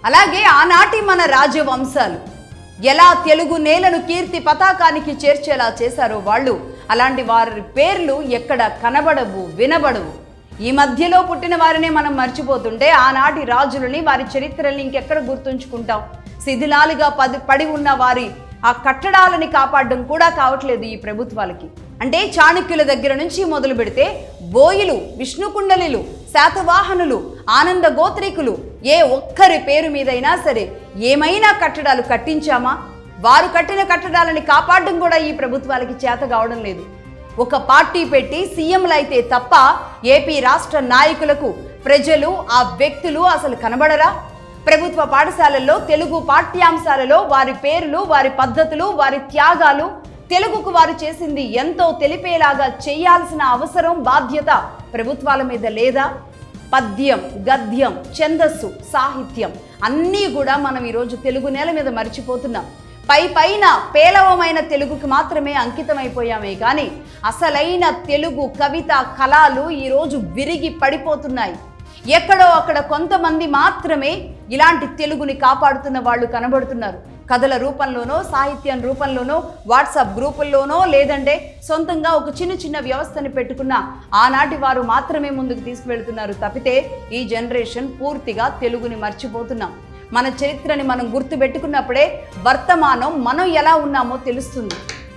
అలాగే ఆనాటి మన రాజవంశాలు ఎలా తెలుగు నేలను కీర్తి పతాకానికి చేర్చేలా చేశారో వాళ్ళు, అలాంటి వారి పేర్లు ఎక్కడ కనబడవు, వినబడవు. ఈ మధ్యలో పుట్టిన వారినే మనం మర్చిపోతుంటే ఆనాటి రాజులని, వారి చరిత్రల్ని ఇంకెక్కడ గుర్తుంచుకుంటాం? శిథిలాలుగా పడి ఉన్న వారి ఆ కట్టడాలని కాపాడడం కూడా కావట్లేదు ఈ ప్రభుత్వాలకి. అంటే చాణక్యుల దగ్గర నుంచి మొదలు పెడితే బోయిలు, విష్ణుకుండలిలు, శాతవాహనులు, ఆనంద గోత్రికులు, ఏ ఒక్కరి పేరు మీదైనా సరే ఏమైనా కట్టడాలు కట్టించామా? వారు కట్టిన కట్టడాలని కాపాడడం కూడా ఈ ప్రభుత్వాలకి చేత కావడం లేదు. ఒక పార్టీ పెట్టి సీఎంలు అయితే తప్ప ఏపీ రాష్ట్ర నాయకులకు ప్రజలు, ఆ వ్యక్తులు అసలు కనబడరా? ప్రభుత్వ పాఠశాలల్లో తెలుగు పాఠ్యాంశాలలో వారి పేర్లు, వారి పద్ధతులు, వారి త్యాగాలు, తెలుగుకు వారు చేసింది ఎంతో తెలిపేలాగా చేయాల్సిన అవసరం, బాధ్యత ప్రభుత్వాల మీద లేదా? పద్యం, గద్యం, ఛందస్సు, సాహిత్యం అన్నీ కూడా మనం ఈరోజు తెలుగు నేల మీద మర్చిపోతున్నాం. పైన పేలవమైన తెలుగుకి మాత్రమే అంకితమైపోయామే కానీ అసలైన తెలుగు కవిత కళలు ఈరోజు విరిగి పడిపోతున్నాయి. ఎక్కడో అక్కడ కొంతమంది మాత్రమే ఇలాంటి తెలుగుని కాపాడుతున్న వాళ్ళు కనబడుతున్నారు. కథల రూపంలోనో, సాహిత్యం రూపంలోనో, వాట్సాప్ గ్రూపుల్లోనో, లేదంటే సొంతంగా ఒక చిన్న వ్యవస్థని పెట్టుకున్న ఆనాటి వారు మాత్రమే ముందుకు తీసుకువెళ్తున్నారు తప్పితే ఈ జనరేషన్ పూర్తిగా తెలుగుని మర్చిపోతున్నాం. మన చరిత్రని మనం గుర్తుపెట్టుకున్నప్పుడే వర్తమానం మనం ఎలా ఉన్నామో తెలుస్తుంది.